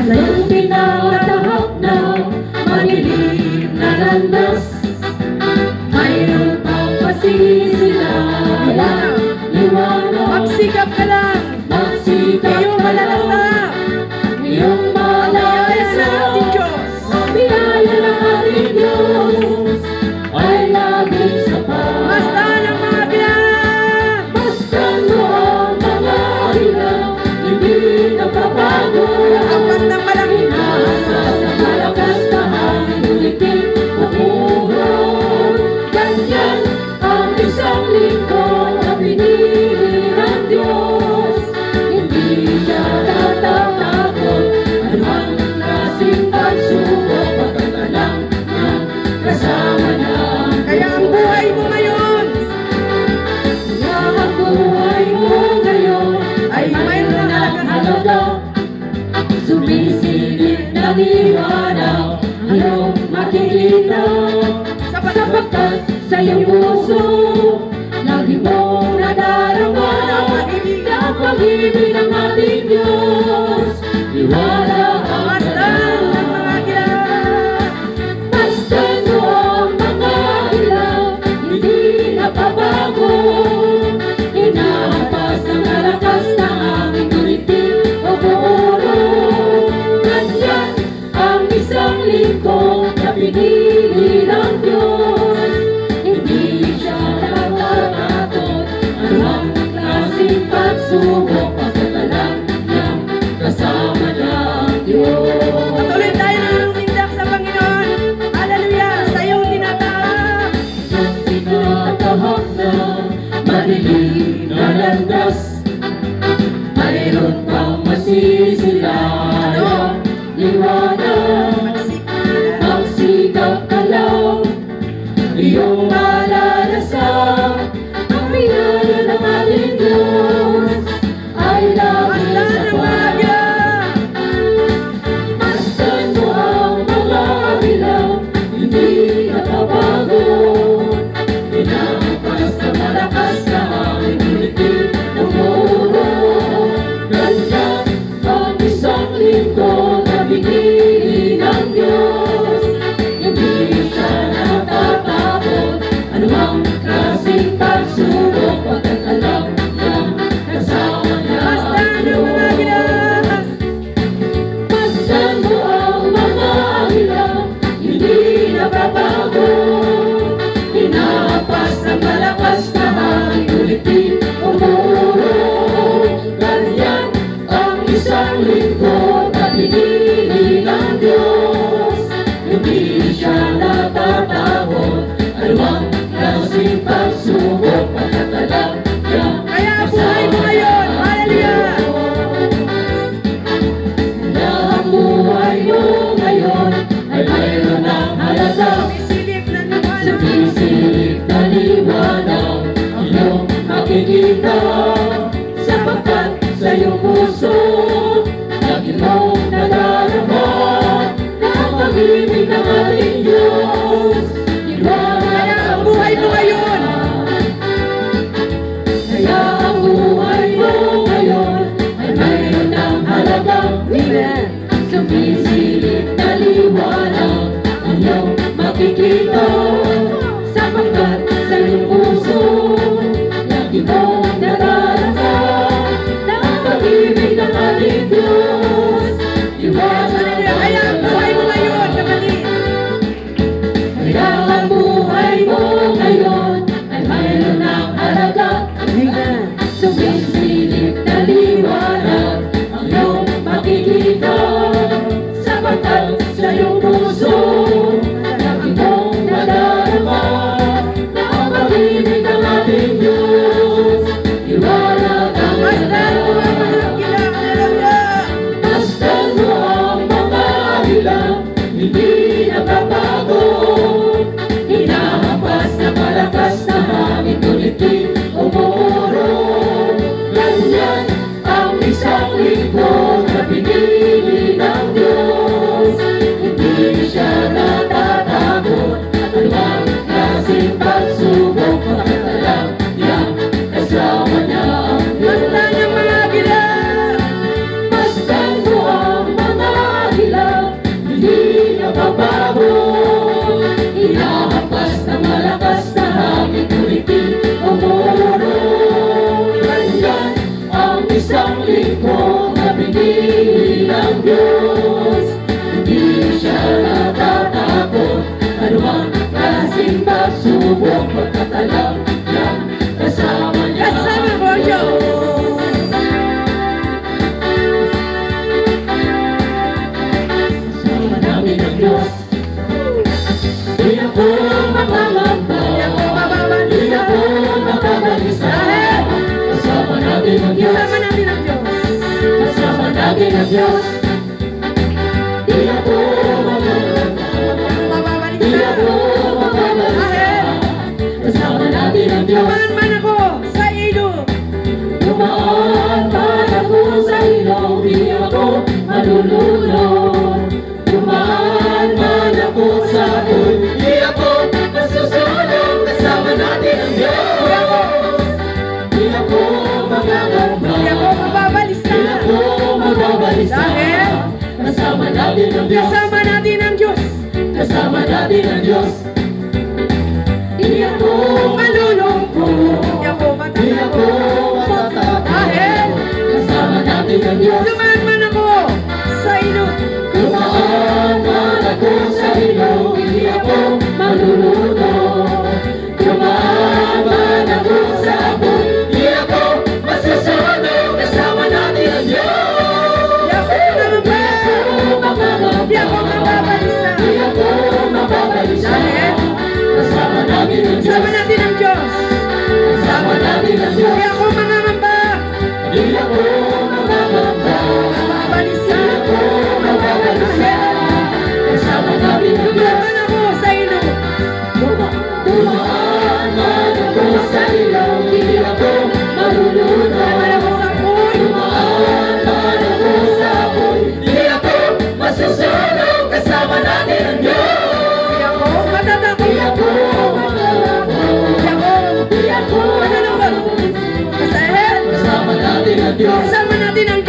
Sa'yong tinatahak na madilim na landas, mayroon pang masisilayan, liwanag. Magsikap ka lang. Magsikap Iyong ka lang, malalasap. iyong Ang biyaya ng malalasap. ating Diyos. Ang biyaya ng ating Diyos ay laging sapat. Basta ng mga bilang. Basta mo ang mga ilang, hindi napapago. Apat ng malaki. Inaasa sa malakas na hangin, ulitin umuhon. Ganyan ang isang lingkod na pinili ng Diyos. Hindi siya natatakot, anumang klaseng pagsubok, pagkatalang ng kasama ng Kaya ang buhay mo ngayon kaya ang buhay mo ngayon ay mayroon ng halaga. Sumisilip na liwanag, iyong makikita. Sapagkat sa iyong puso, lagi mong nadarama ang pag-ibig ng ating Diyos. Liwanag ang basta ng mga bilang. basta mo ang mga ilaw, hindi napabago. Inahampas ng malakas na hangin, ulitin o buoro. Ganyan ang isang lingkod na pinili ng Diyos. Hindi siya natatakot, anumang klaseng pagsubok, pagkatalang niyang kasama ng Diyos. Patuloy tayo na lumindak sa Panginoon. Hallelujah. Sa iyong tinatahak. Ang tinatahak na madilim na landas, mayroon pang masisilayan, liwanag. Magsikap ka lang, iyong malalasap. Ang biyaya ng ating Diyos ay laging Basta ng mga sapat. bilang. Basta mo ang mga ilaw, hindi nakabago. Inahampas sa malakas na hangin, ulitin umuro. Ganyan ang isang lingkod na binili ng Diyos. Hindi siya natatakot, anumang klaseng pagsubok, pagkat alam niyang kasama niya Basta ang ng mga Diyos. bilang. Basta mo ang mga ilaw, hindi nababago. Inahampas ng malakas na hangin, ulitin umuro. Ganyan ang isang lingkod na pinili ng Diyos. Hindi siya natatakot, anumang klaseng pagsubok, pagkat alam niyang Kaya ang buhay mo ngayon. Hallelujah. na ang buhay mo ngayon ay mayroon ng halaga. Sumisilip na liwanag. Sumisilip na liwanag, ang iyong makikita. Sapagkat sa iyong puso, lagi mong nadarama na ang pag-ibig ng ating Diyos. Kaya ang buhay mo ngayon. Kaya ang buhay mo ngayon ay mayroon ng halaga. Amen. Sumisilip na liwanag, ang iyong makikita. Sapagkat sa iyong puso, lagi mong nadarama na ang pag-ibig ng ating Diyos. Liwanag Kaya ang buhay mo ngayon, kapatid. Kaya ang buhay mo ngayon ay mayroon ng halaga. Amen. Sumisilip na liwanag, ang iyong makikita. Sapagkat sa iyong puso, lagi mong nadarama Diyos. Di ako magaganda, Mababalis di na. ako mababalisa. Kasama natin ang Diyos. Dumaan man ako sa ilog. Dumaan man ako sa ilog, di ako malulunod. Dumaan man ako sa pool, di ako masusunog. Kasama natin ang Diyos. Di ako magaganda, Di ako mababalis di na. ako mababalisa. Dahil Kasama natin ang Diyos. kasama natin ang Diyos. Kasama natin ang Diyos. Di ako Malulungkot. Di ako Di ako matatakot. matatakot. Dahil Kasama natin ang Diyos. dumaan man ako sa ilog. Dumaan man ako sa ilog, hindi ako malulunod. Dumaan man ako sa abon, hindi ako masusunog. Kasama natin ang Diyos. Di ako mamamba. Di ako mababalis na. Di ako mababalisa. Dahil Kasama natin ang Diyos. kasama natin ang Diyos. Kasama natin ang Diyos. Di ako mangangamba. Di ako magaganda. Mababalis Di na. ako mababalisa. Kasama natin ang Diyos. Dumaan ako sa ilog. Dumaan man ako sa ilog, hindi ako Dumaan malulunod. ako sa pool. Dumaan man ako sa pool, hindi ako masusunog. Kasama natin ang Diyos. Di ako matatakot. Di ako magaganda. Di ako Di ako malulungkot. Dahil kasama natin ang Diyos. kasama natin ang